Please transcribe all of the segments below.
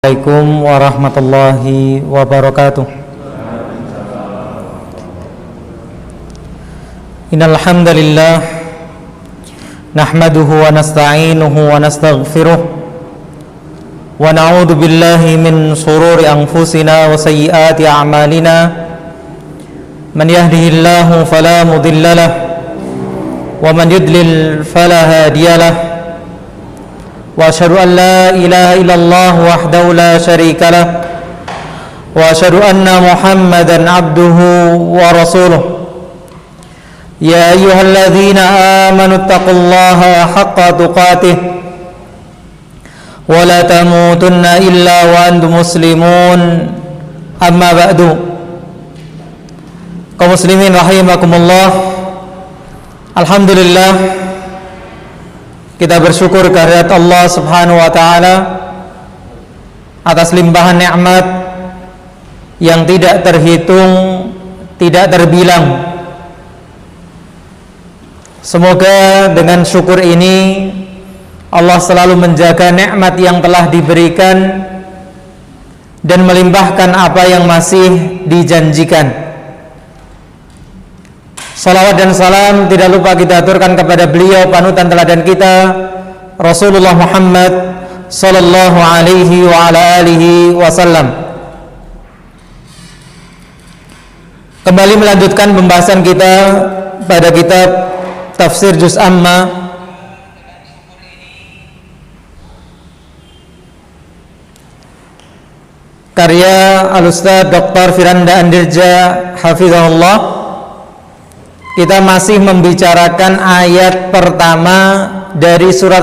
Assalamualaikum warahmatullahi wabarakatuh. Innal hamdalillah nahmaduhu wa nasta'inuhu wa nastaghfiruh wa na'udzu billahi min shururi anfusina wa sayyiati a'malina. Man yahdihillahu fala mudhillalah wa man yudlil fala hadiyalah. Wa asyhadu an la ilaha illallah wahdahu la syarika lah wa asyhadu anna Muhammadan abduhu wa rasuluh. Ya ayyuhalladzina amanu taqullaha haqqa tuqatih wa la tamutunna illa wa antum muslimun. Amma ba'du. Kaum muslimin rahimakumullah, alhamdulillah kita bersyukur kehadirat Allah Subhanahu wa taala atas limpahan nikmat yang tidak terhitung, tidak terbilang. Semoga dengan syukur ini Allah selalu menjaga nikmat yang telah diberikan dan melimpahkan apa yang masih dijanjikan. Salawat dan salam tidak lupa kita aturkan kepada beliau panutan teladan kita, Rasulullah Muhammad sallallahu alaihi wa ala alihi wasallam. Kembali melanjutkan pembahasan kita pada kitab Tafsir Juz Amma karya Al-Ustaz Dr. Firanda Andirja hafizahullah. Kita masih membicarakan ayat pertama dari surat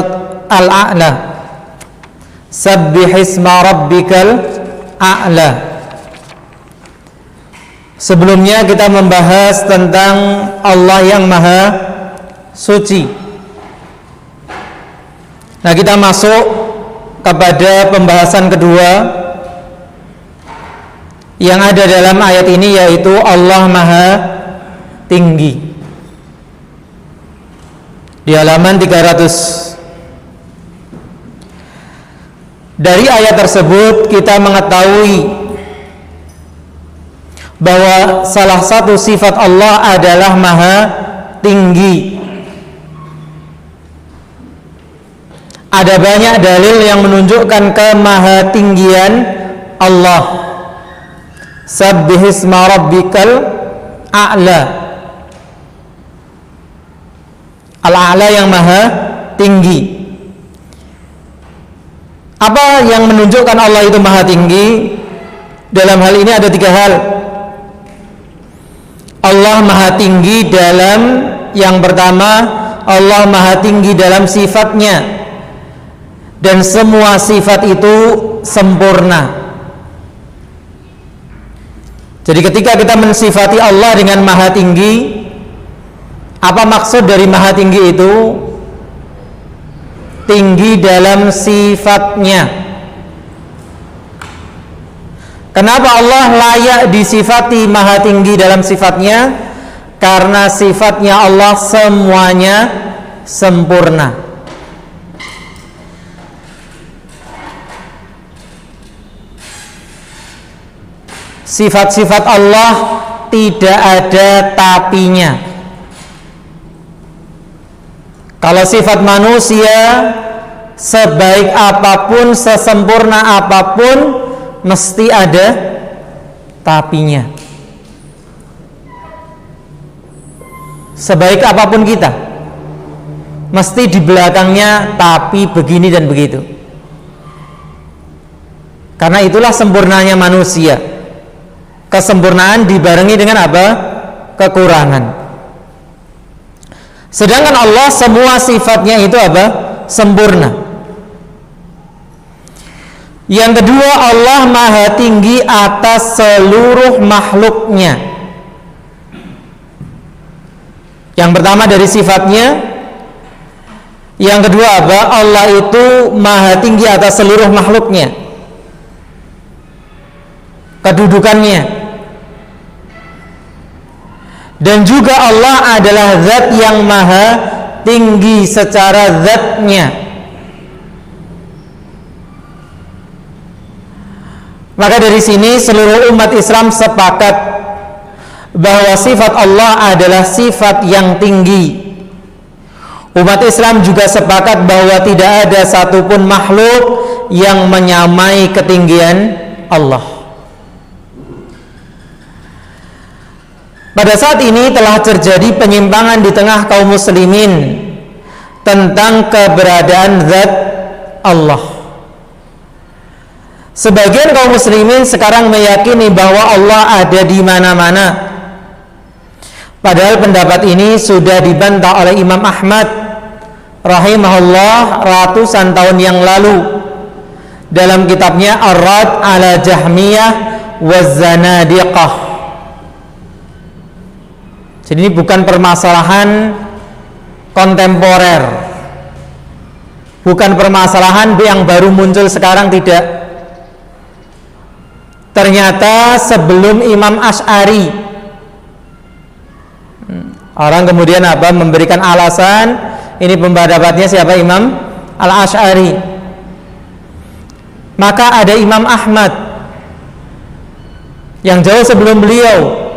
Al-A'la. Sabbihisma rabbikal a'la. Sebelumnya kita membahas tentang Allah yang Maha Suci. Nah, kita masuk kepada pembahasan kedua yang ada dalam ayat ini, yaitu Allah Maha Tinggi. Di halaman 300. Dari ayat tersebut kita mengetahui bahwa salah satu sifat Allah adalah Maha Tinggi. Ada banyak dalil yang menunjukkan kemahatinggian Allah. Sabbihisma rabbikal a'la. Al-A'la yang Maha Tinggi. Apa yang menunjukkan Allah itu Maha Tinggi? Dalam hal ini ada 3 hal. Allah Maha Tinggi dalam, yang pertama, Allah Maha Tinggi dalam sifatnya, dan semua sifat itu sempurna. Jadi ketika kita mensifati Allah dengan Maha Tinggi, apa maksud dari Maha Tinggi itu? Tinggi dalam sifatnya. Kenapa Allah layak disifati Maha Tinggi dalam sifatnya? Karena sifatnya Allah semuanya sempurna. Sifat-sifat Allah tidak ada tapinya. Kalau sifat manusia, sebaik apapun, sesempurna apapun, mesti ada tapinya. Sebaik apapun kita, mesti di belakangnya tapi begini dan begitu. Karena itulah sempurnanya manusia. Kesempurnaan dibarengi dengan apa? Kekurangan. Sedangkan Allah semua sifatnya itu apa? Sempurna. Yang kedua, Allah Maha Tinggi atas seluruh makhluknya. Yang pertama dari sifatnya. Yang kedua apa? Allah itu Maha Tinggi atas seluruh makhluknya. Kedudukannya. Dan juga Allah adalah zat yang maha tinggi secara zatnya. Maka dari sini seluruh umat Islam sepakat bahwa sifat Allah adalah sifat yang tinggi. Umat Islam juga sepakat bahwa tidak ada satupun makhluk yang menyamai ketinggian Allah. Pada saat ini telah terjadi penyimpangan di tengah kaum muslimin tentang keberadaan zat Allah. Sebagian kaum muslimin sekarang meyakini bahwa Allah ada di mana-mana. Padahal pendapat ini sudah dibantah oleh Imam Ahmad rahimahullah ratusan tahun yang lalu dalam kitabnya Ar-Rad ala Jahmiyah wa Zanadiqah. Jadi ini bukan permasalahan kontemporer, bukan permasalahan yang baru muncul sekarang, tidak. Ternyata sebelum Imam Asy'ari, orang kemudian memberikan alasan, ini pendapatnya siapa? Imam Al-Asy'ari. Maka ada Imam Ahmad yang jauh sebelum beliau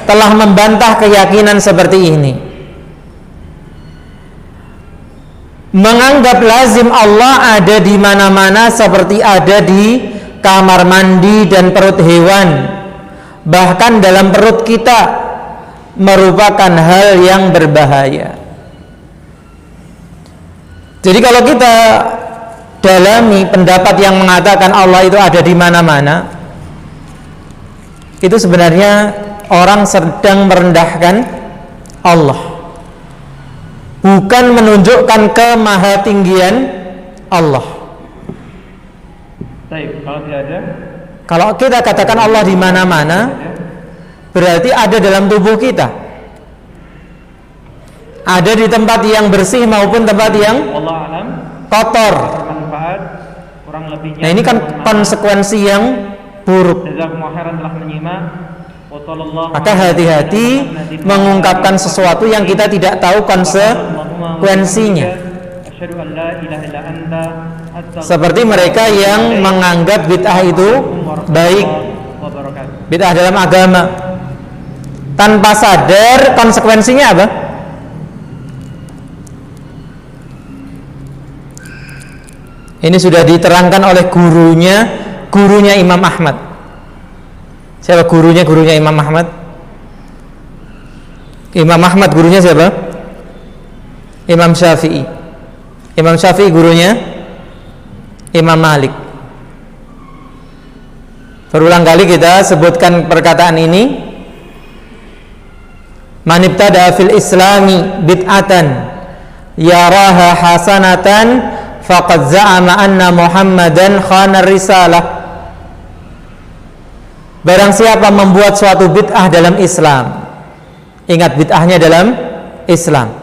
telah membantah keyakinan seperti ini, menganggap lazim Allah ada di mana-mana seperti ada di kamar mandi dan perut hewan, bahkan dalam perut kita, merupakan hal yang berbahaya. Jadi kalau kita dalami pendapat yang mengatakan Allah itu ada di mana-mana, itu sebenarnya orang sedang merendahkan Allah, bukan menunjukkan kemahatinggian Allah. Baik, kalau tidak ada, kalau kita katakan Allah di mana-mana, berarti ada dalam tubuh kita, ada di tempat yang bersih maupun tempat yang kotor. Nah, ini kan konsekuensi yang buruk. Maka hati-hati mengungkapkan sesuatu yang kita tidak tahu konsekuensinya. Seperti mereka yang menganggap bid'ah itu baik, bid'ah dalam agama, tanpa sadar konsekuensinya apa? Ini sudah diterangkan oleh gurunya Imam Ahmad. Siapa gurunya Imam Ahmad? Imam Ahmad gurunya siapa? Imam Syafi'i. Imam Syafi'i gurunya Imam Malik. Berulang kali kita sebutkan perkataan ini. Man ibtada fil islami bid'atan yaraha hasanatan faqad za'ama anna Muhammadan khana risalah. Barang siapa membuat suatu bid'ah dalam Islam, ingat bid'ahnya dalam Islam,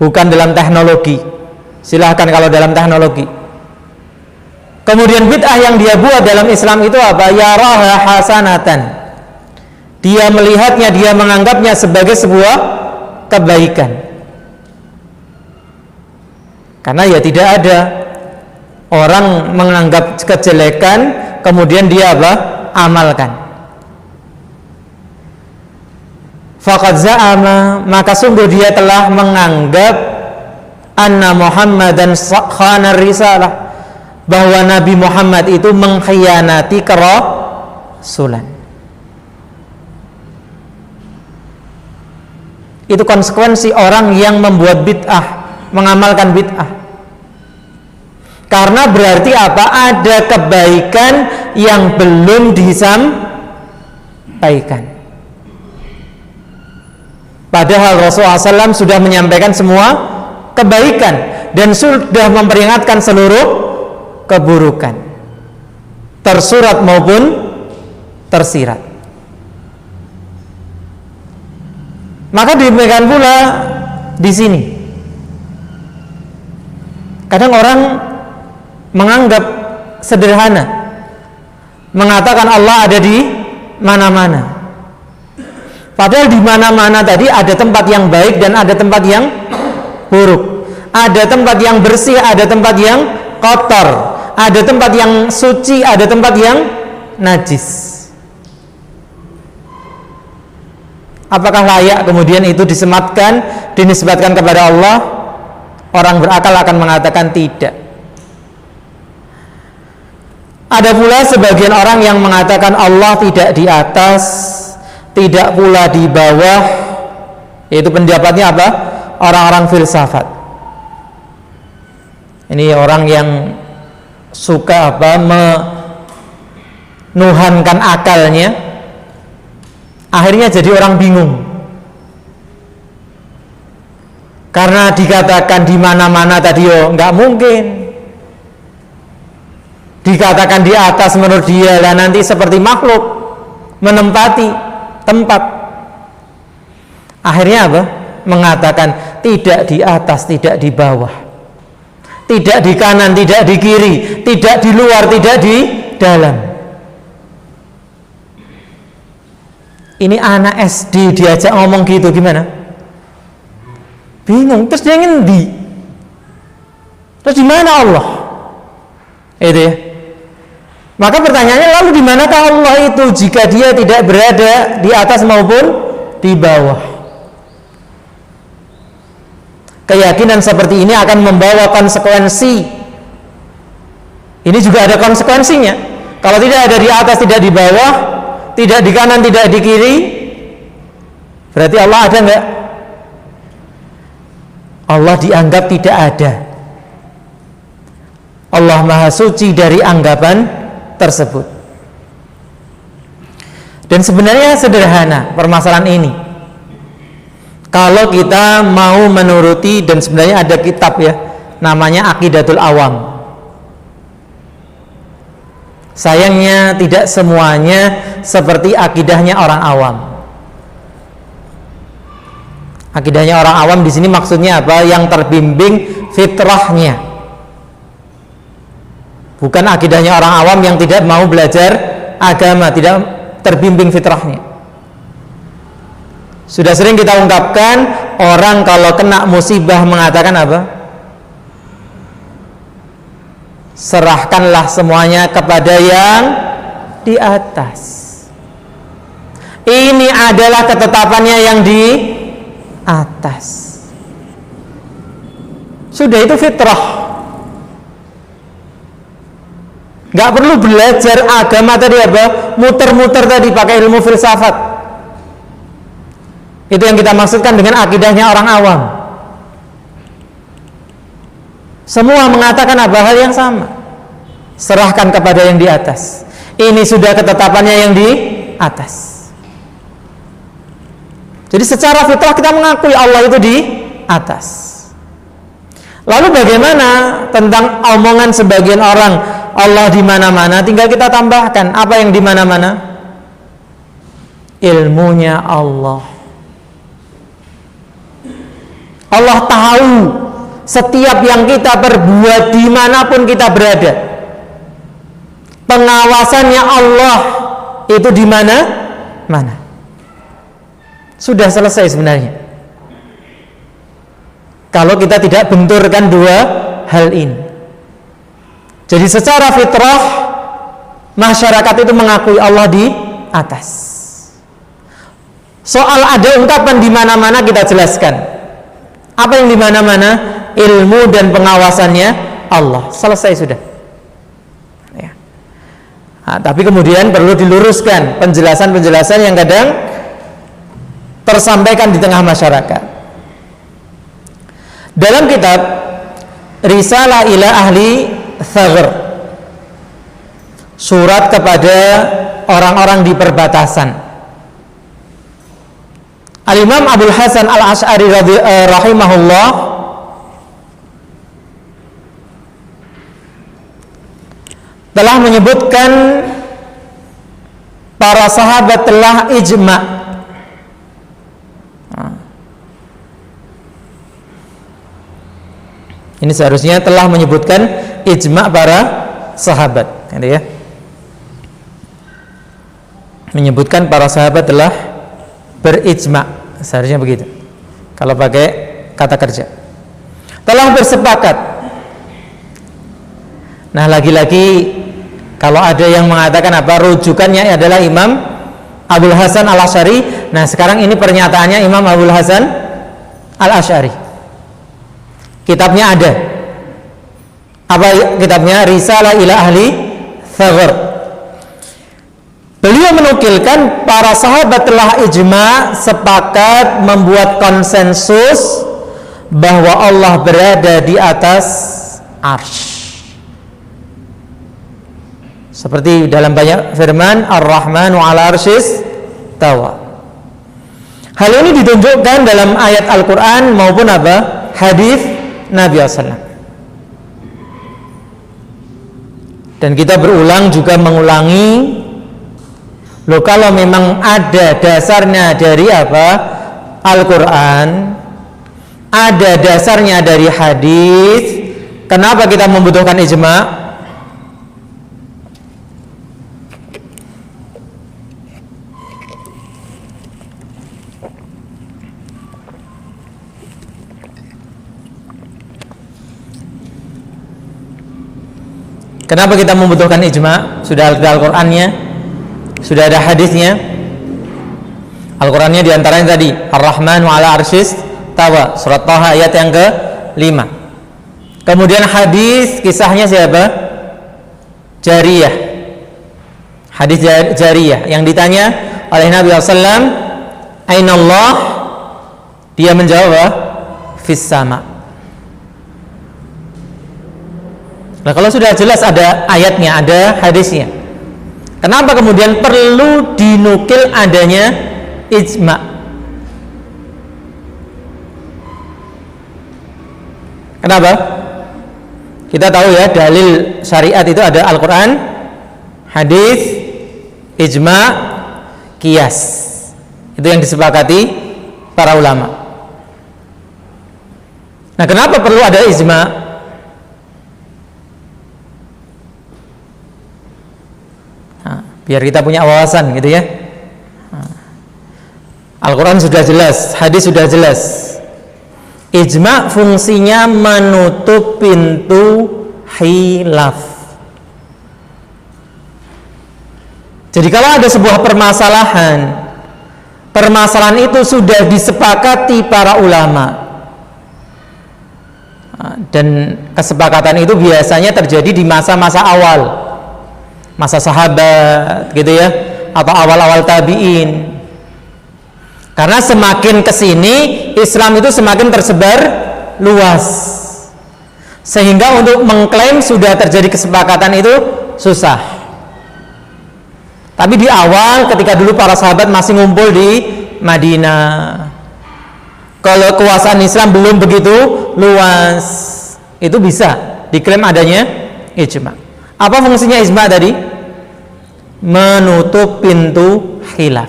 bukan dalam teknologi. Silahkan kalau dalam teknologi. Kemudian bid'ah yang dia buat dalam Islam itu apa? Yaraha hasanatan. Dia melihatnya, dia menganggapnya sebagai sebuah kebaikan. Karena ya tidak ada orang menganggap kejelekan kemudian dia apa? Amalkan. Faqad za'ama, maka sungguh dia telah menganggap anna Muhammadan khana risalah, bahwa Nabi Muhammad itu mengkhianati kerasulan. Itu konsekuensi orang yang membuat bid'ah, mengamalkan bid'ah. Karena berarti apa? Ada kebaikan yang belum disampaikan. Padahal Rasulullah SAW sudah menyampaikan semua kebaikan dan sudah memperingatkan seluruh keburukan, tersurat maupun tersirat. Maka demikian pula di sini. Kadang orang menganggap sederhana, mengatakan Allah ada di mana-mana. Padahal di mana-mana tadi ada tempat yang baik dan ada tempat yang buruk. Ada tempat yang bersih, ada tempat yang kotor. Ada tempat yang suci, ada tempat yang najis. Apakah layak kemudian itu dinisbatkan kepada Allah? Orang berakal akan mengatakan tidak. Ada pula sebagian orang yang mengatakan Allah tidak di atas, tidak pula di bawah. Yaitu pendapatnya apa? Orang-orang filsafat. Ini orang yang suka menuhankan akalnya, akhirnya jadi orang bingung. Karena dikatakan di mana-mana tadi nggak mungkin. Dikatakan di atas menurut dia lah nanti seperti makhluk menempati tempat. Akhirnya apa? Mengatakan tidak di atas, tidak di bawah, tidak di kanan, tidak di kiri, tidak di luar, tidak di dalam. Ini anak SD diajak ngomong gitu gimana? Bingung, terus dia ngendi? Terus di mana Allah? Itu ya. Maka pertanyaannya, lalu di manakah Allah itu jika dia tidak berada di atas maupun di bawah? Keyakinan seperti ini akan membawa konsekuensi. Ini juga ada konsekuensinya. Kalau tidak ada di atas, tidak di bawah, tidak di kanan, tidak di kiri, berarti Allah ada enggak? Allah dianggap tidak ada. Allah Maha Suci dari anggapan tersebut. Dan sebenarnya sederhana permasalahan ini. Kalau kita mau menuruti, dan sebenarnya ada kitab ya, namanya Aqidatul Awam. Sayangnya tidak semuanya seperti akidahnya orang awam. Akidahnya orang awam di sini maksudnya apa? Yang terbimbing fitrahnya. Bukan akidahnya orang awam yang tidak mau belajar agama, tidak terbimbing fitrahnya. Sudah sering kita ungkapkan, orang kalau kena musibah mengatakan apa? Serahkanlah semuanya kepada yang di atas. Ini adalah ketetapannya yang di atas. Sudah, itu fitrah. Gak perlu belajar agama tadi apa? Muter-muter tadi pakai ilmu filsafat. Itu yang kita maksudkan dengan akidahnya orang awam. Semua mengatakan apa? Hal yang sama. Serahkan kepada yang di atas. Ini sudah ketetapannya yang di atas. Jadi secara fitrah kita mengakui Allah itu di atas. Lalu bagaimana tentang omongan sebagian orang Allah di mana-mana? Tinggal kita tambahkan apa yang di mana-mana? Ilmunya Allah. Allah tahu setiap yang kita perbuat dimanapun kita berada. Pengawasannya Allah itu di mana-mana. Sudah selesai sebenarnya. Kalau kita tidak benturkan dua hal ini. Jadi secara fitrah masyarakat itu mengakui Allah di atas. Soal ada ungkapan di mana-mana kita jelaskan. Apa yang di mana-mana? Ilmu dan pengawasannya Allah. Selesai sudah. Ya. Nah, tapi kemudian perlu diluruskan penjelasan-penjelasan yang kadang tersampaikan di tengah masyarakat. Dalam kitab Risalah ila Ahli Thagr, surat kepada orang-orang di perbatasan, Al-Imam Abdul Hasan Al-Asy'ari rahimahullah telah menyebutkan para sahabat telah ijma'. Ini seharusnya telah menyebutkan ijma' para sahabat, ya. Menyebutkan para sahabat telah berijma', seharusnya begitu. Kalau pakai kata kerja, telah bersepakat. Nah, lagi-lagi Kalau ada yang mengatakan apa rujukannya adalah Imam Abul Hasan Al-Asy'ari. Nah, sekarang ini pernyataannya Imam Abul Hasan Al-Asy'ari. Kitabnya ada. Apa kitabnya? Risalah ila ahli Thaghr. Beliau menukilkan para sahabat telah ijma, sepakat, membuat konsensus bahwa Allah berada di atas arsy. Seperti dalam banyak firman Ar-Rahmanu 'ala arsyis tawa. Hal ini ditunjukkan dalam ayat Al-Qur'an maupun apa? Hadis Nabi SAW. Dan kita berulang juga mengulangi, loh kalau memang ada dasarnya dari apa? Al-Qur'an, ada dasarnya dari hadis, kenapa kita membutuhkan ijma'? Kenapa kita membutuhkan ijma'? Sudah ada Al-Qur'annya, sudah ada hadisnya. Al-Qur'annya diantaranya tadi Ar-Rahmanu 'ala arsyis tawa, surat Thaha ayat yang ke-5. Kemudian hadis, kisahnya siapa? Jariyah. Hadis Jariyah yang ditanya oleh Nabi SAW, Aina Allah? Dia menjawab, Fis sama. Nah, kalau sudah jelas ada ayatnya, ada hadisnya, kenapa kemudian perlu dinukil adanya ijma'? Kenapa? Kita tahu ya, dalil syariat itu ada Al-Quran, hadis, ijma', qiyas. Itu yang disepakati para ulama. Nah, kenapa perlu ada ijma'? Biar kita punya wawasan gitu ya. Al-Quran sudah jelas, hadis sudah jelas. Ijma' fungsinya menutup pintu khilaf. Jadi kalau ada sebuah permasalahan itu sudah disepakati para ulama, dan kesepakatan itu biasanya terjadi di masa-masa awal, masa sahabat gitu ya, atau awal-awal tabi'in. Karena semakin kesini Islam itu semakin tersebar luas, sehingga untuk mengklaim sudah terjadi kesepakatan itu susah. Tapi di awal ketika dulu para sahabat masih ngumpul di Madinah, kalau kekuasaan Islam belum begitu luas, itu bisa diklaim adanya ijma'. Apa fungsinya ijma' tadi? Menutup pintu khilaf.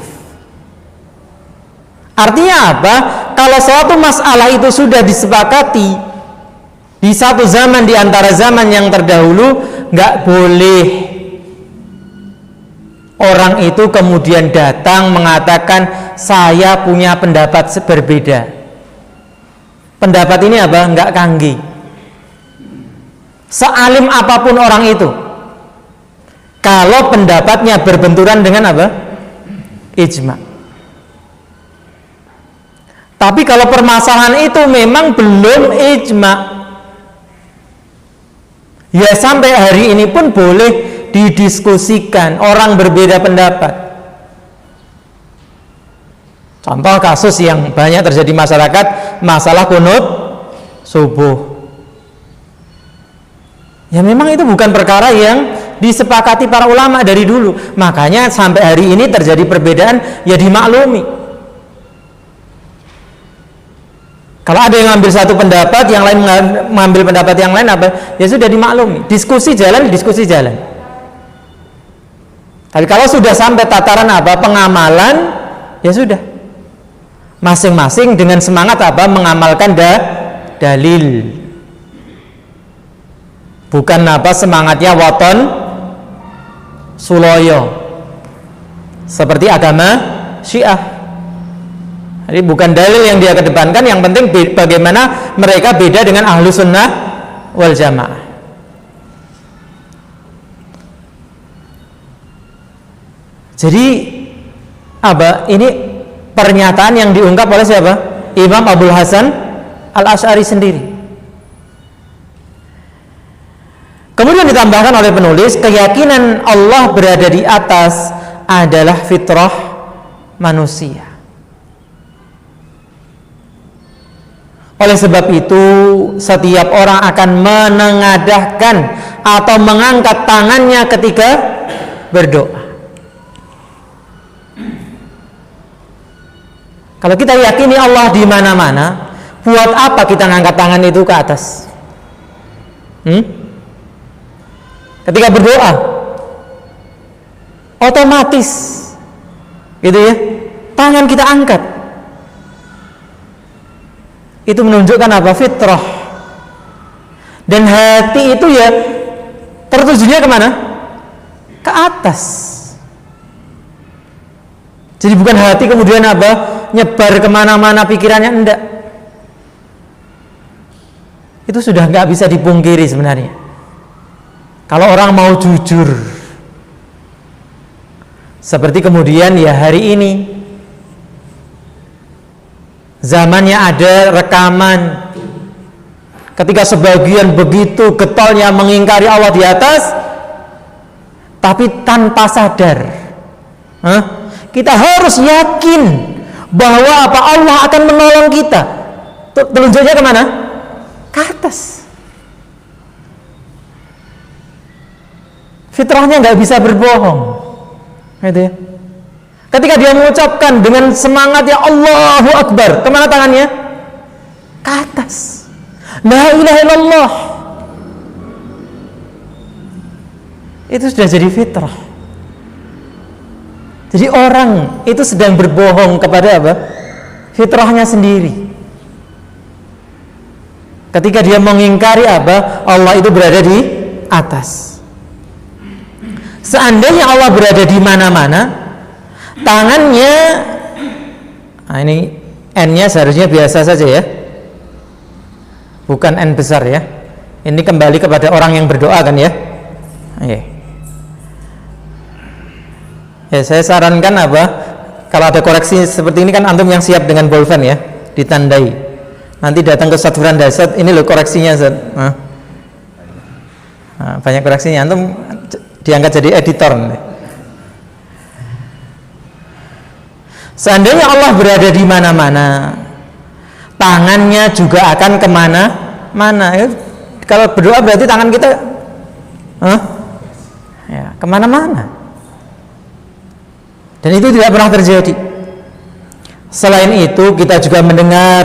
Artinya apa? Kalau suatu masalah itu sudah disepakati di satu zaman di antara zaman yang terdahulu, nggak boleh orang itu kemudian datang mengatakan saya punya pendapat berbeda. Pendapat ini apa? Nggak kangge. Sealim apapun orang itu, kalau pendapatnya berbenturan dengan apa? Ijma'. Tapi kalau permasalahan itu memang belum ijma', ya sampai hari ini pun boleh didiskusikan, orang berbeda pendapat. Contoh kasus yang banyak terjadi masyarakat, masalah qunut subuh. Ya memang itu bukan perkara yang disepakati para ulama dari dulu. Makanya sampai hari ini terjadi perbedaan, ya dimaklumi. Kalau ada yang ngambil satu pendapat, yang lain mengambil pendapat yang lain, apa? Ya sudah dimaklumi. Diskusi jalan. Tapi kalau sudah sampai tataran apa? Pengamalan, ya sudah. Masing-masing dengan semangat apa? Mengamalkan dalil. Bukan apa semangatnya waton suloyo seperti agama Syiah. Jadi bukan dalil yang dia kedepankan, yang penting bagaimana mereka beda dengan ahlu sunnah wal jamaah. Jadi ini pernyataan yang diungkap oleh siapa? Imam Abul Hasan Al-Asy'ari sendiri. Kemudian ditambahkan oleh penulis, keyakinan Allah berada di atas adalah fitrah manusia. Oleh sebab itu, setiap orang akan menengadahkan atau mengangkat tangannya ketika berdoa. Kalau kita yakini Allah di mana-mana, buat apa kita ngangkat tangan itu ke atas? Ketika berdoa, otomatis, gitu ya, tangan kita angkat. Itu menunjukkan apa? Fitrah. Dan hati itu ya tertujunya kemana? Ke atas. Jadi bukan hati kemudian nyebar kemana-mana pikirannya, enggak. Itu sudah nggak bisa dipungkiri sebenarnya. Kalau orang mau jujur, seperti kemudian ya hari ini zamannya ada rekaman ketika sebagian begitu getolnya mengingkari Allah di atas, tapi tanpa sadar. Kita harus yakin bahwa Allah akan menolong kita. Telunjuknya kemana? Ke atas. Fitrahnya nggak bisa berbohong, gitu ya. Ketika dia mengucapkan dengan semangat ya Allahu Akbar, kemana tangannya? Ke atas. La ilaha illallah. Itu sudah jadi fitrah. Jadi orang itu sedang berbohong kepada fitrahnya sendiri. Ketika dia mengingkari Allah itu berada di atas. Seandainya Allah berada di mana-mana, tangannya, ini N-nya seharusnya biasa saja ya, bukan N besar ya. Ini kembali kepada orang yang berdoa kan ya. Ya, saya sarankan kalau ada koreksi seperti ini kan antum yang siap dengan bolpen ya, ditandai. Nanti datang ke Ustaz Firanda, Ustaz, ini loh koreksinya Ustaz. Banyak koreksinya, antum diangkat jadi editor. Seandainya Allah berada di mana-mana, tangannya juga akan kemana-mana. Kalau berdoa berarti tangan kita ya, kemana-mana. Dan itu tidak pernah terjadi. Selain itu, kita juga mendengar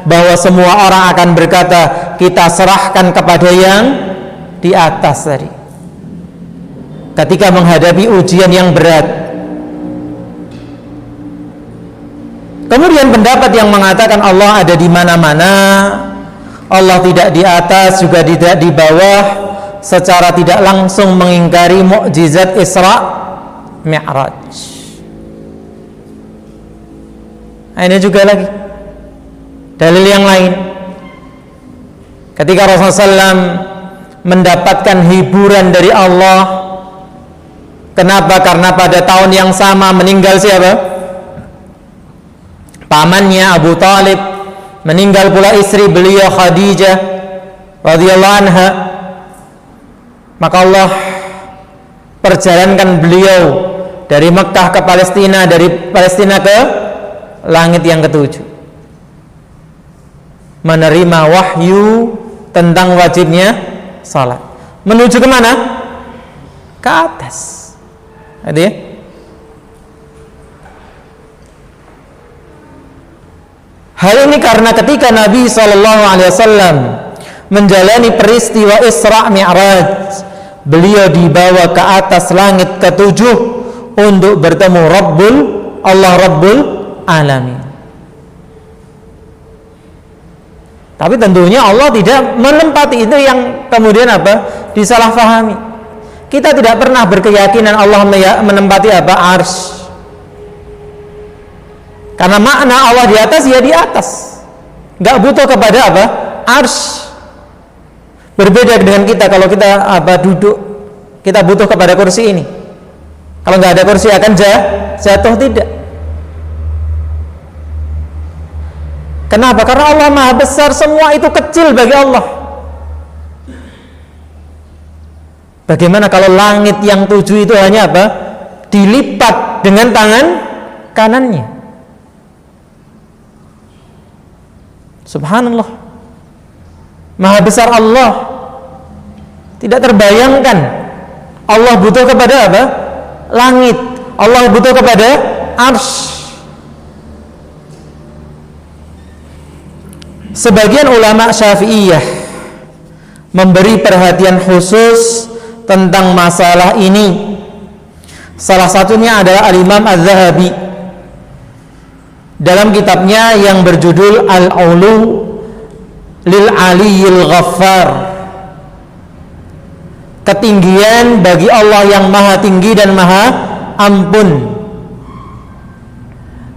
bahwa semua orang akan berkata, kita serahkan kepada yang di atas tadi. Ketika menghadapi ujian yang berat. Kemudian pendapat yang mengatakan Allah ada di mana-mana, Allah tidak di atas juga tidak di bawah, secara tidak langsung mengingkari mukjizat Isra Mi'raj. Ini juga lagi dalil yang lain. Ketika Rasulullah SAW mendapatkan hiburan dari Allah, kenapa? Karena pada tahun yang sama meninggal siapa? Pamannya Abu Talib, meninggal pula istri beliau Khadijah radhiyallahu anha. Maka Allah perjalankan beliau dari Mekah ke Palestina, dari Palestina ke langit yang ketujuh, menerima wahyu tentang wajibnya salat. Menuju kemana? Ke atas. Ada ya? Hal ini karena ketika Nabi SAW menjalani peristiwa Isra Mi'raj, beliau dibawa ke atas langit ketujuh untuk bertemu Allah Rabbul Alamin. Tapi tentunya Allah tidak menempati itu yang kemudian disalahfahami. Kita tidak pernah berkeyakinan Allah menempati arsy. Karena makna Allah di atas ya di atas. Gak butuh kepada arsy. Berbeda dengan kita, kalau kita duduk, kita butuh kepada kursi ini. Kalau nggak ada kursi akan jatuh? Tidak. Kenapa? Karena Allah Maha Besar, semua itu kecil bagi Allah. Bagaimana kalau langit yang 7 itu hanya apa? Dilipat dengan tangan kanannya. Subhanallah. Maha besar Allah. Tidak terbayangkan. Allah butuh kepada apa? Langit. Allah butuh kepada arsy. Sebagian ulama Syafi'iyah memberi perhatian khusus tentang masalah ini. Salah satunya adalah Al-Imam Az-Zahabi dalam kitabnya yang berjudul Al-Ulu lil Aliyil Ghaffar, ketinggian bagi Allah yang maha tinggi dan maha ampun,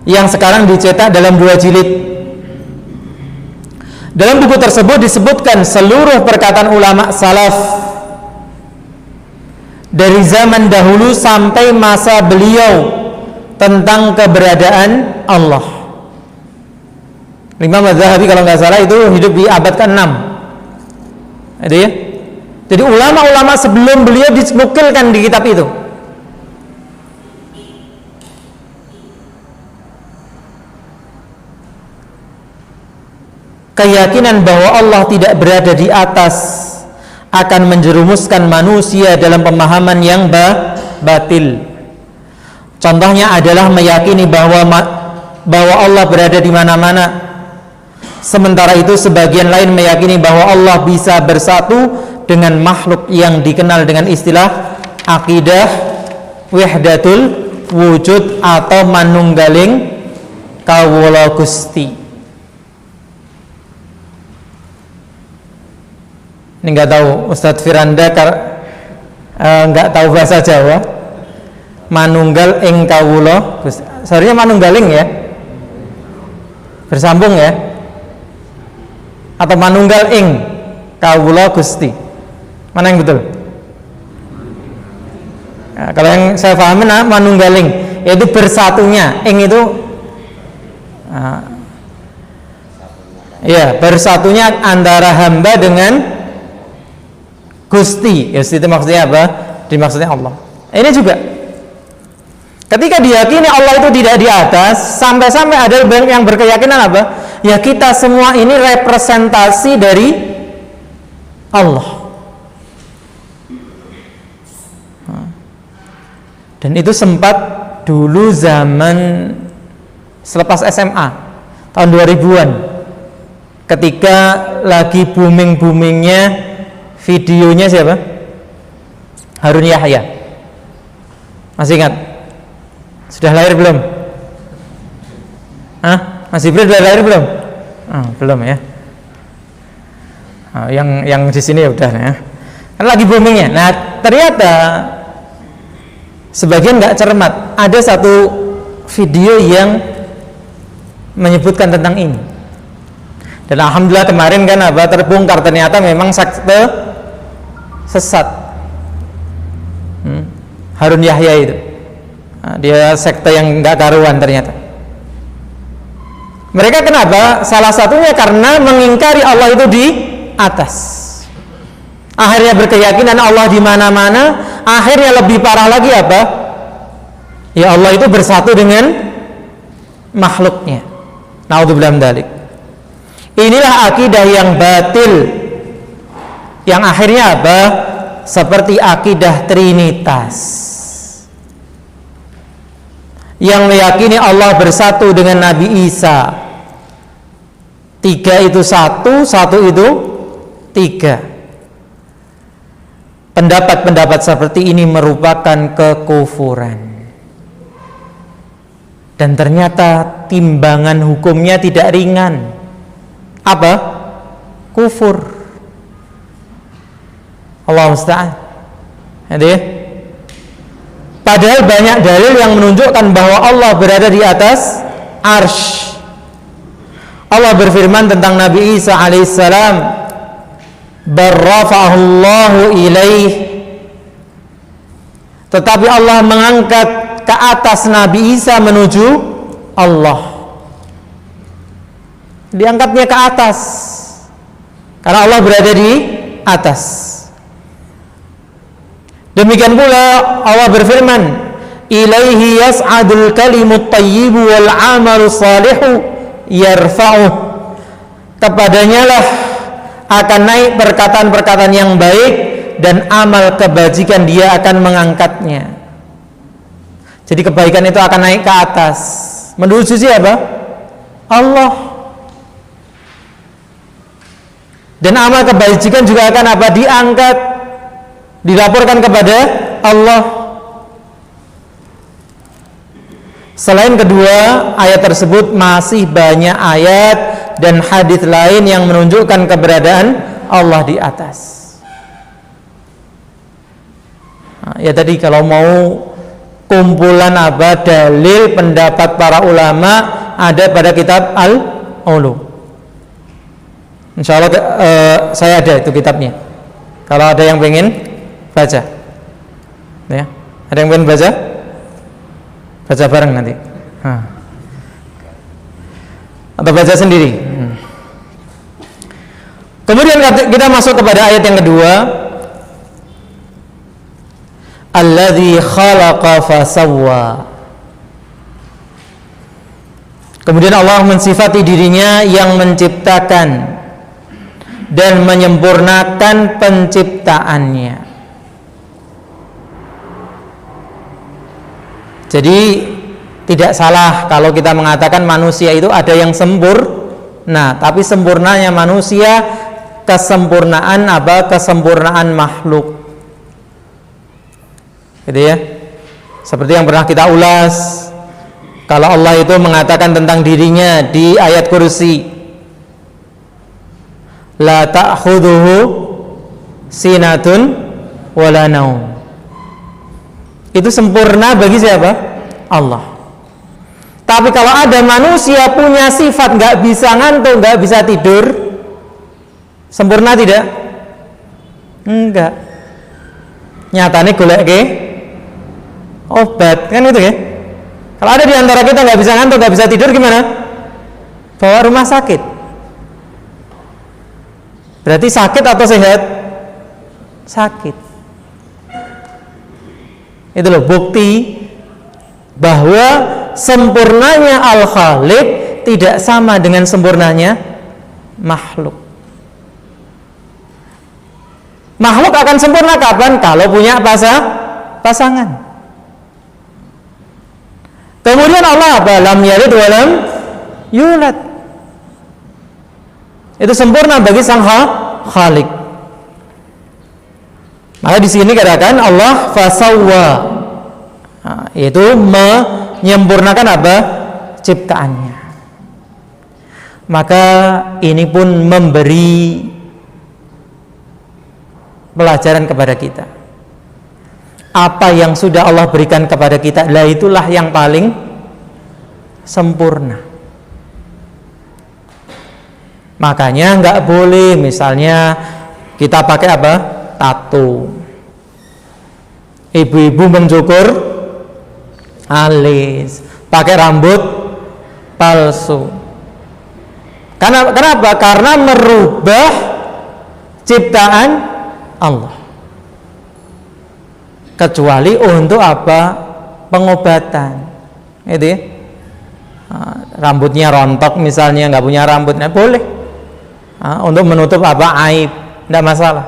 yang sekarang dicetak dalam 2 jilid. Dalam buku tersebut disebutkan seluruh perkataan ulama salaf dari zaman dahulu sampai masa beliau tentang keberadaan Allah. Imam Az-Zahabi kalau nggak salah itu hidup di abad ke-6. Jadi ulama-ulama sebelum beliau disebutkan di kitab itu. Keyakinan bahwa Allah tidak berada di atas akan menjerumuskan manusia dalam pemahaman yang batil. Contohnya adalah meyakini bahwa Allah berada di mana-mana. Sementara itu sebagian lain meyakini bahwa Allah bisa bersatu dengan makhluk yang dikenal dengan istilah akidah wahdatul wujud atau manunggaling kawula Gusti. Ini nggak tahu Ustadz Firanda nggak tahu bahasa Jawa. Manunggal ing kawula Gusti. Seharusnya manunggaling ya, bersambung ya, atau manunggal ing kawula Gusti. Mana yang betul? Nah, kalau yang saya pahami manunggaling yaitu bersatunya, ing itu ya bersatunya antara hamba dengan Gusti. Gusti itu maksudnya apa? Dimaksudnya Allah. Ini juga ketika diyakini Allah itu tidak di atas, sampai-sampai ada yang berkeyakinan apa? Ya kita semua ini representasi dari Allah. Dan itu sempat dulu zaman selepas SMA tahun 2000-an, ketika lagi booming-boomingnya videonya siapa? Harun Yahya. Masih ingat? Sudah lahir belum? Masih belum lahir belum? Belum ya. Yang di sini ya udah ya. Kan lagi boomingnya. Nah, ternyata sebagian nggak cermat. Ada satu video yang menyebutkan tentang ini. Dan alhamdulillah kemarin kan terbongkar, ternyata memang sekte sesat. Harun Yahya itu dia sekte yang nggak karuan ternyata. Mereka kenapa? Salah satunya karena mengingkari Allah itu di atas. Akhirnya berkeyakinan Allah di mana-mana. Akhirnya lebih parah lagi apa? Ya Allah itu bersatu dengan makhluknya. Naudzubillah min dzalik. Inilah akidah yang batil, yang akhirnya apa? Seperti akidah Trinitas, yang meyakini Allah bersatu dengan Nabi Isa. 3 itu 1, 1 itu 3. Pendapat-pendapat seperti ini merupakan kekufuran, dan ternyata timbangan hukumnya tidak ringan. Apa? Kufur. Allah musta'an. Padahal banyak dalil yang menunjukkan bahwa Allah berada di atas arsy. Allah berfirman tentang Nabi Isa alaihissalam, barrafa'ahullahu ilaih, tetapi Allah mengangkat ke atas Nabi Isa menuju Allah. Diangkatnya ke atas karena Allah berada di atas. Demikian pula Allah berfirman, ilaihi yas'adul kalimut thayyibu wal 'amalu shalihu yarfa'uh. Kepadanya lah akan naik perkataan-perkataan yang baik dan amal kebajikan dia akan mengangkatnya. Jadi kebaikan itu akan naik ke atas menuju siapa? Allah. Dan amal kebajikan juga akan apa? Diangkat, dilaporkan kepada Allah. Selain kedua ayat tersebut, masih banyak ayat dan hadis lain yang menunjukkan keberadaan Allah di atas. Nah, ya tadi kalau mau kumpulan apa dalil pendapat para ulama ada pada kitab Al-Ulu. Insya Allah saya ada itu kitabnya. Kalau ada yang pengen baca, ya, ada yang pengen baca, baca bareng nanti. Atau baca sendiri. Kemudian kita masuk kepada ayat yang kedua. Alladzi khalaqa fasawwa. Kemudian Allah mensifati dirinya yang menciptakan dan menyempurnakan penciptaannya. Jadi tidak salah kalau kita mengatakan manusia itu ada yang sempurna, tapi sempurnanya manusia kesempurnaan apa? Kesempurnaan makhluk. Gitu ya. Seperti yang pernah kita ulas, kalau Allah itu mengatakan tentang dirinya di ayat Kursi, la ta'khudhuhu sinatun wala naum. Itu sempurna bagi siapa? Allah. Tapi kalau ada manusia punya sifat nggak bisa ngantuk, nggak bisa tidur, sempurna tidak? Enggak. Nyatanya golek ke obat, kan itu ya. Kalau ada di antara kita nggak bisa ngantuk, nggak bisa tidur, gimana? Bawa rumah sakit. Berarti sakit atau sehat? Sakit. Itu loh bukti bahwa sempurnanya Al-Khaliq tidak sama dengan sempurnanya makhluk. Makhluk akan sempurna kapan? Kalau punya pasangan. Kemudian Allah apa? Lam yalid wa lam yulad. Itu sempurna bagi sang Khaliq. Maka di sini katakan Allah fasawwa, yaitu menyempurnakan apa? Ciptaannya. Maka ini pun memberi pelajaran kepada kita. Apa yang sudah Allah berikan kepada kita, lah itulah yang paling sempurna. Makanya nggak boleh misalnya kita pakai apa? Tato. Ibu-ibu mencukur alis, pakai rambut palsu. Kenapa? Karena merubah ciptaan Allah. Kecuali untuk apa? Pengobatan. Itu ya. Rambutnya rontok misalnya, nggak punya rambutnya boleh. Untuk menutup apa? Aib, tidak masalah.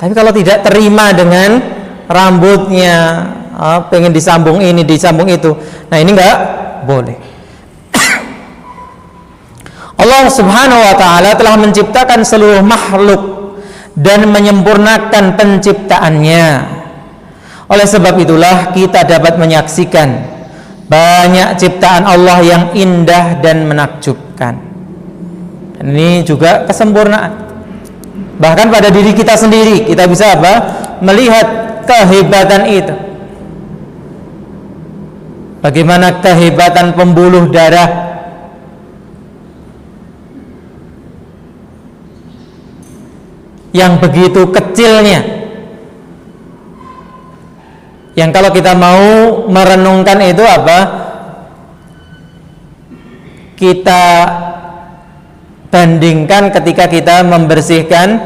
Tapi kalau tidak terima dengan rambutnya, pengen disambung ini, disambung itu, nah ini nggak boleh. Allah Subhanahu wa ta'ala telah menciptakan seluruh makhluk dan menyempurnakan penciptaannya. Oleh sebab itulah kita dapat menyaksikan banyak ciptaan Allah yang indah dan menakjubkan. Dan ini juga kesempurnaan. Bahkan pada diri kita sendiri kita bisa apa? Melihat kehebatan itu. Bagaimana kehebatan pembuluh darah yang begitu kecilnya yang kalau kita mau merenungkan itu apa? Kita bandingkan ketika kita membersihkan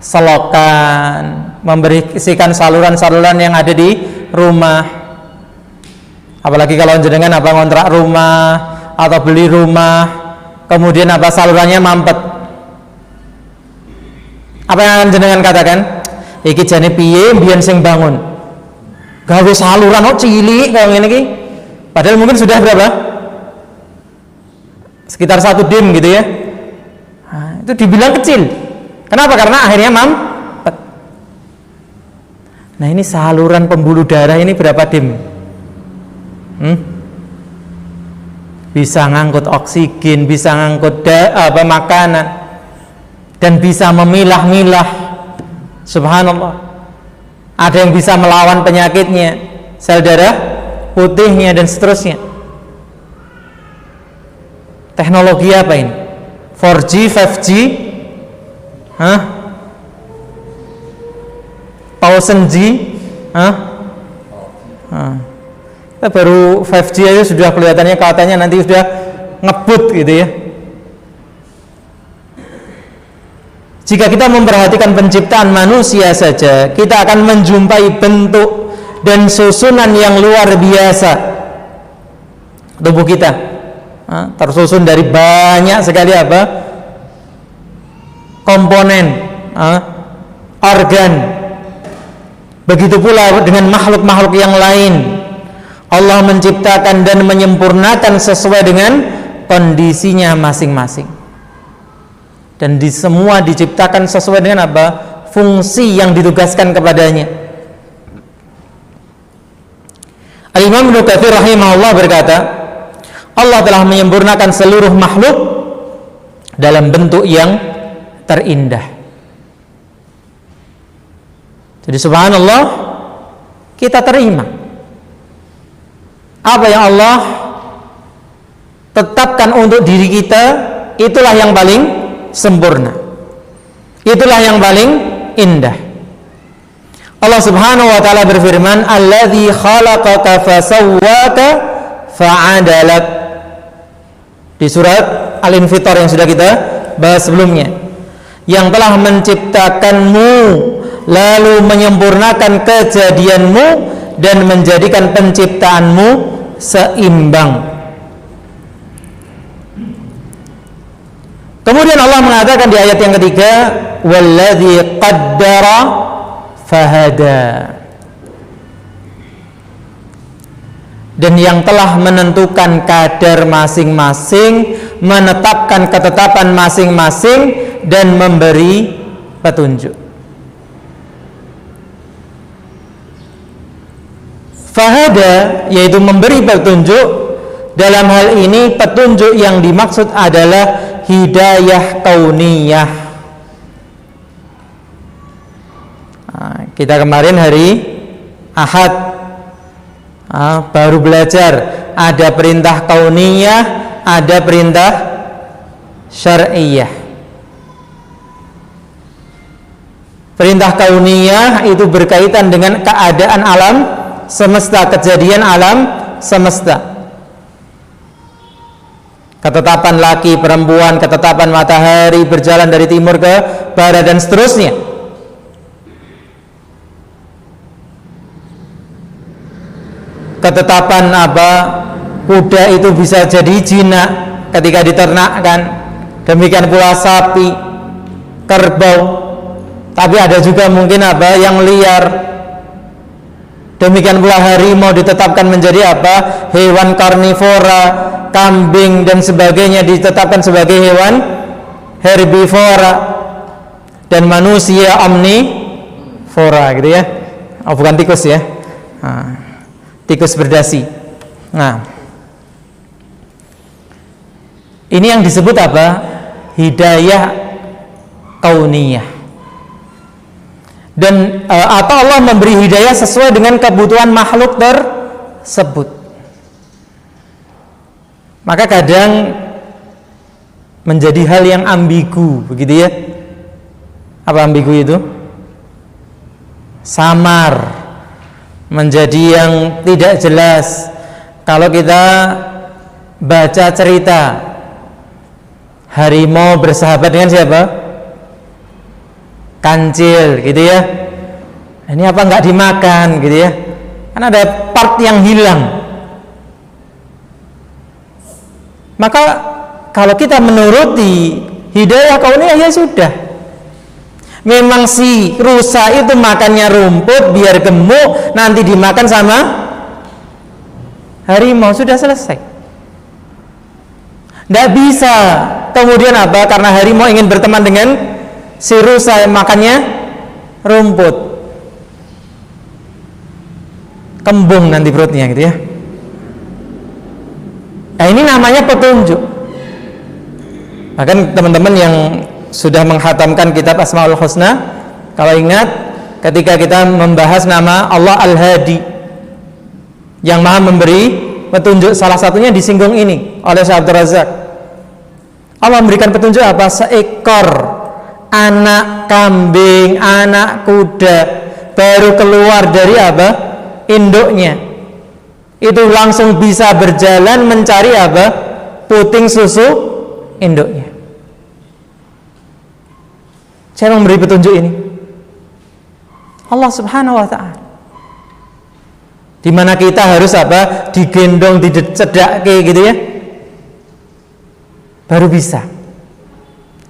selokan, membersihkan saluran-saluran yang ada di rumah. Apalagi kalau jenengan apa ngontrak rumah atau beli rumah, kemudian apa salurannya mampet. Apa yang akan jenengan katakan? Iki jane piye mbiyen sing bangun? Gawe saluran kok cilik kaya ngene iki. Padahal mungkin sudah berapa? Sekitar 1 dim gitu ya. Nah, itu dibilang kecil. Kenapa? Karena akhirnya mampet. Nah, ini saluran pembuluh darah ini berapa dim? Bisa ngangkut oksigen, bisa ngangkut makanan, dan bisa memilah-milah. Subhanallah. Ada yang bisa melawan penyakitnya, sel darah putihnya dan seterusnya. Teknologi apa ini? 4G, 5G, 1000G, baru 5G aja sudah kelihatannya katanya nanti sudah ngebut gitu ya. Jika kita memperhatikan penciptaan manusia saja, kita akan menjumpai bentuk dan susunan yang luar biasa. Tubuh kita tersusun dari banyak sekali apa? Komponen, organ. Begitu pula dengan makhluk-makhluk yang lain. Allah menciptakan dan menyempurnakan sesuai dengan kondisinya masing-masing. Dan semua diciptakan sesuai dengan apa? Fungsi yang ditugaskan kepadanya. Al-Imam Ibnu Katsir rahimahullah berkata, Allah telah menyempurnakan seluruh makhluk dalam bentuk yang terindah. Jadi subhanallah, kita terima apa yang Allah tetapkan untuk diri kita, itulah yang paling sempurna, itulah yang paling indah. Allah Subhanahu wa taala berfirman, "Alladzi khalaqaka fasawwaka fa'adalak." Di surat Al-Infitar yang sudah kita bahas sebelumnya, yang telah menciptakanmu lalu menyempurnakan kejadianmu dan menjadikan penciptaanmu seimbang. Kemudian Allah mengatakan di ayat yang ketiga, "Walladzi qaddara fahada." Dan yang telah menentukan kadar masing-masing, menetapkan ketetapan masing-masing dan memberi petunjuk. Fahada yaitu memberi petunjuk. Dalam hal ini petunjuk yang dimaksud adalah hidayah kauniyah. Kita kemarin hari Ahad baru belajar ada perintah kauniyah, ada perintah syar'iyah. Perintah kauniyah itu berkaitan dengan keadaan alam semesta, kejadian alam semesta. Ketetapan laki, perempuan, ketetapan matahari berjalan dari timur ke barat dan seterusnya. Ketetapan apa? Kuda itu bisa jadi jinak ketika diternakkan. Demikian pula sapi, kerbau. Tapi ada juga mungkin apa? Yang liar. Demikian pula harimau ditetapkan menjadi apa? Hewan karnivora, kambing dan sebagainya ditetapkan sebagai hewan herbivora, dan manusia omnivora gitu ya. Oh, bukan tikus ya. Tikus berdasi. Nah, ini yang disebut apa? Hidayah kauniyah. Dan atau Allah memberi hidayah sesuai dengan kebutuhan makhluk tersebut. Maka kadang menjadi hal yang ambigu, begitu ya. Apa ambigu itu? Samar, menjadi yang tidak jelas. Kalau kita baca cerita harimau bersahabat dengan siapa? Kancil, gitu ya. Ini apa nggak dimakan, gitu ya? Kan ada part yang hilang. Maka kalau kita menuruti hidayah kauniyah, ya sudah. Memang si rusa itu makannya rumput biar gemuk, nanti dimakan sama harimau, sudah selesai. Tidak bisa kemudian apa, karena harimau ingin berteman dengan si rusa yang makannya rumput, kembung nanti perutnya, gitu ya. Nah, ini namanya petunjuk. Bahkan teman-teman yang sudah menghatamkan kitab Asmaul Husna, kalau ingat ketika kita membahas nama Allah Al-Hadi, yang maha memberi petunjuk, salah satunya disinggung ini oleh Syekh Abdul Razak. Allah memberikan petunjuk apa? Seekor anak kambing, anak kuda baru keluar dari apa? Induknya, itu langsung bisa berjalan mencari apa? Puting susu induknya. Siapa yang memberi petunjuk ini? Allah Subhanahu wa ta'ala. Di mana kita harus apa? Digendong, dicedakke, gitu ya, baru bisa.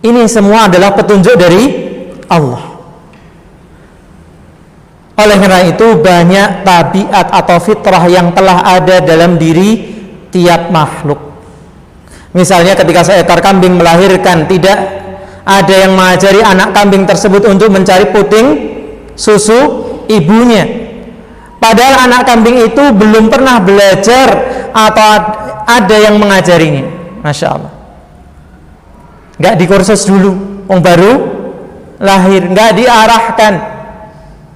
Ini semua adalah petunjuk dari Allah. Oleh karena itu banyak tabiat atau fitrah yang telah ada dalam diri tiap makhluk. Misalnya ketika seekor kambing melahirkan, tidak ada yang mengajari anak kambing tersebut untuk mencari puting susu ibunya. Padahal anak kambing itu belum pernah belajar atau ada yang mengajarinya. Masya Allah. Nggak dikursus dulu, orang baru lahir, nggak diarahkan,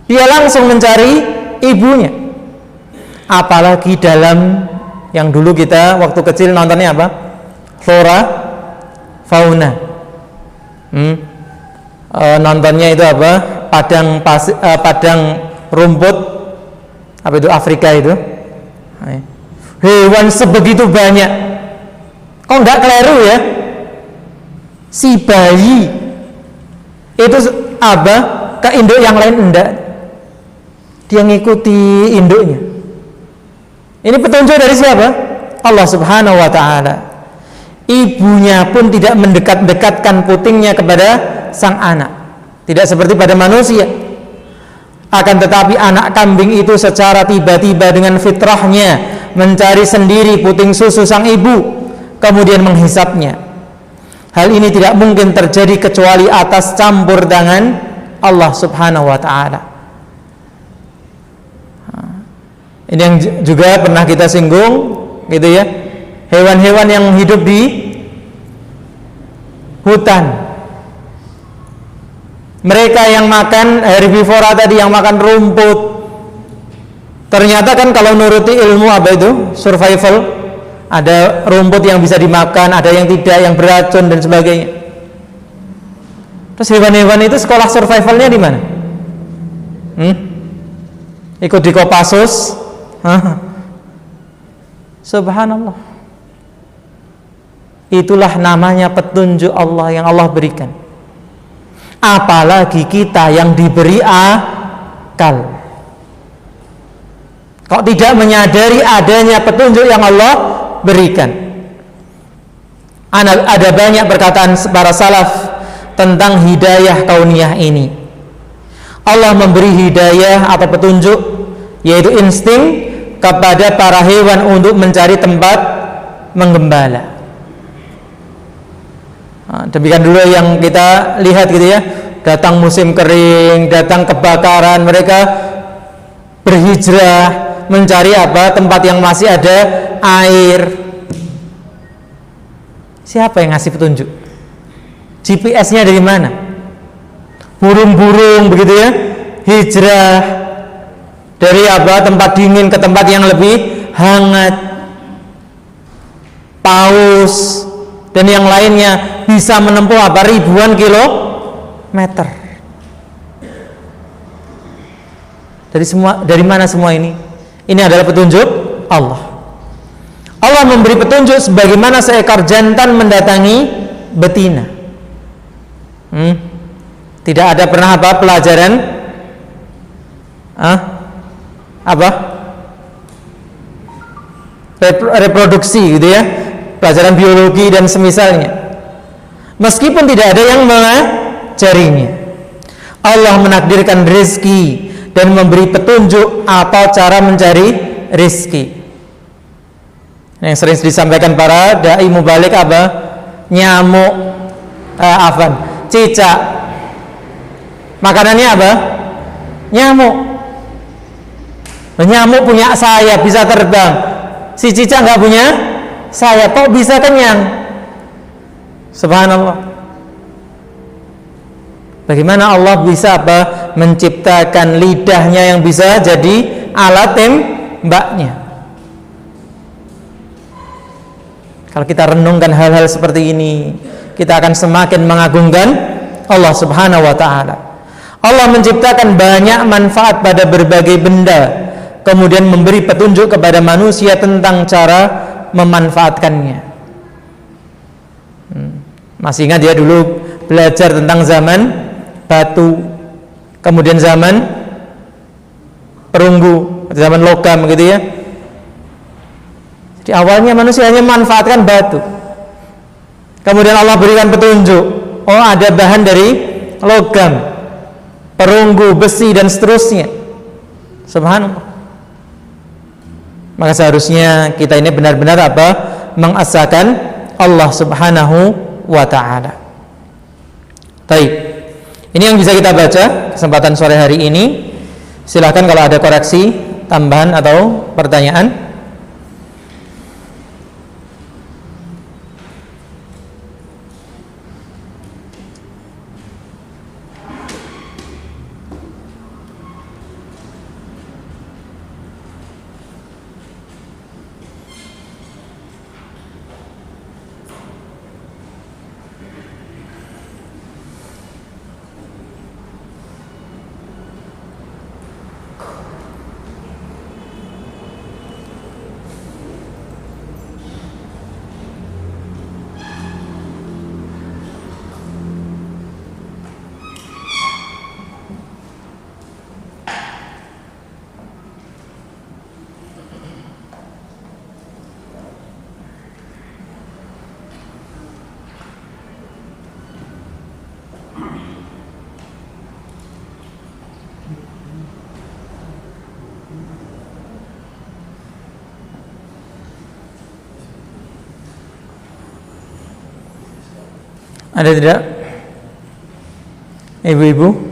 dia langsung mencari ibunya. Apalagi dalam yang dulu kita waktu kecil nontonnya apa? Flora, fauna. Nontonnya itu apa? Padang rumput, apa itu, Afrika itu. Hewan sebegitu banyak. Kok nggak keliru ya? Si bayi itu apa? Ke induk yang lain enggak. Dia ngikuti induknya. Ini petunjuk dari siapa? Allah Subhanahu wa ta'ala. Ibunya pun tidak mendekat-dekatkan putingnya kepada sang anak, tidak seperti pada manusia. Akan tetapi anak kambing itu secara tiba-tiba dengan fitrahnya mencari sendiri puting susu sang ibu, kemudian menghisapnya. Hal ini tidak mungkin terjadi kecuali atas campur tangan Allah Subhanahu wa ta'ala. Ini yang juga pernah kita singgung, gitu ya. Hewan-hewan yang hidup di hutan, mereka yang makan herbivora tadi, yang makan rumput, ternyata kan kalau nuruti ilmu apa itu, survival, ada rumput yang bisa dimakan, ada yang tidak, yang beracun dan sebagainya. Terus hewan-hewan itu sekolah survivalnya di mana? Ikut di Kopassus? Subhanallah. Itulah namanya petunjuk Allah yang Allah berikan. Apalagi kita yang diberi akal, kok tidak menyadari adanya petunjuk yang Allah berikan. Ada banyak perkataan para salaf tentang hidayah kauniyah ini. Allah memberi hidayah atau petunjuk, yaitu insting kepada para hewan untuk mencari tempat menggembala. Demikian dulu yang kita lihat, gitu ya. Datang musim kering, datang kebakaran, mereka berhijrah mencari apa? Tempat yang masih ada air. Siapa yang ngasih petunjuk? GPS-nya dari mana? Burung-burung, begitu ya, hijrah dari apa? Tempat dingin ke tempat yang lebih hangat. Paus dan yang lainnya bisa menempuh apa? Ribuan kilometer. Dari mana semua ini? Ini adalah petunjuk Allah. Allah memberi petunjuk sebagaimana seekor jantan mendatangi betina. Tidak ada pernah pelajaran reproduksi gitu ya, pelajaran biologi dan semisalnya. Meskipun tidak ada yang mengajarinya, Allah menakdirkan rezeki dan memberi petunjuk atau cara mencari rezeki. Yang sering disampaikan para dai mubalik nyamuk, cicak. Makanannya nyamuk. Nyamuk punya sayap, bisa terbang. Si cicak nggak punya sayap, kok bisa kenyang? Subhanallah. Bagaimana Allah bisa menciptakan lidahnya yang bisa jadi alat tembaknya? Kalau kita renungkan hal-hal seperti ini, kita akan semakin mengagungkan Allah Subhanahu wa ta'ala. Allah menciptakan banyak manfaat pada berbagai benda, kemudian memberi petunjuk kepada manusia tentang cara memanfaatkannya. Masih ingat ya dulu belajar tentang zaman batu, kemudian zaman perunggu, zaman logam gitu ya. Jadi awalnya manusia hanya memanfaatkan batu, kemudian Allah berikan petunjuk, oh ada bahan dari logam, perunggu, besi dan seterusnya. Subhanallah. Maka seharusnya kita ini benar-benar mengesahkan Allah Subhanahu wa ta'ala. Baik, ini yang bisa kita baca kesempatan sore hari ini. Silahkan kalau ada koreksi, tambahan atau pertanyaan. Ada tidak? Ibu-ibu?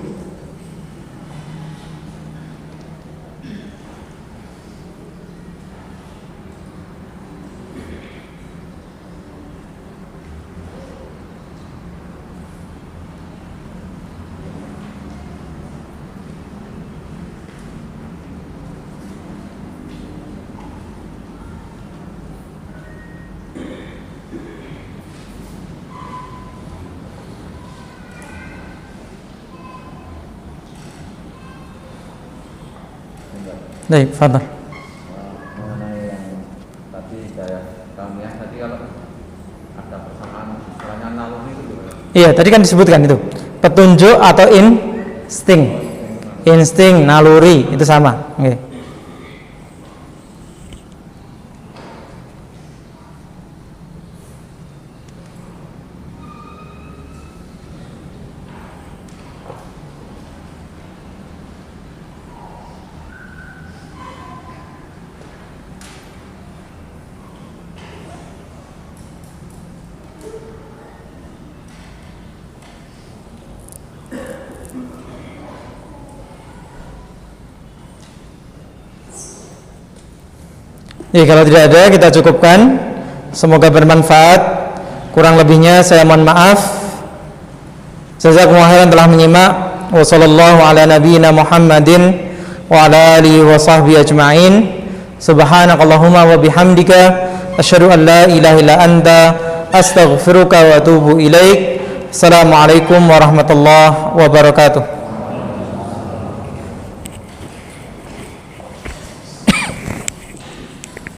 Baik, fadhal. Mengenai yang tadi saya kami tadi kalau ada persamaan istilahnya naluri itu gimana? Iya, tadi kan disebutkan itu petunjuk atau insting, naluri itu sama. Okay. Ya, kalau tidak ada kita cukupkan. Semoga bermanfaat. Kurang lebihnya saya mohon maaf. Jazakumullah khairan telah menyimak. Wa sallallahu ala nabiyyina Muhammadin wa ala alihi wa sahbihi ajma'in. Subhanakallahumma wa bihamdika asyhadu an la ilaha illa anta astaghfiruka wa atubu ilaik. Assalamualaikum warahmatullahi wabarakatuh.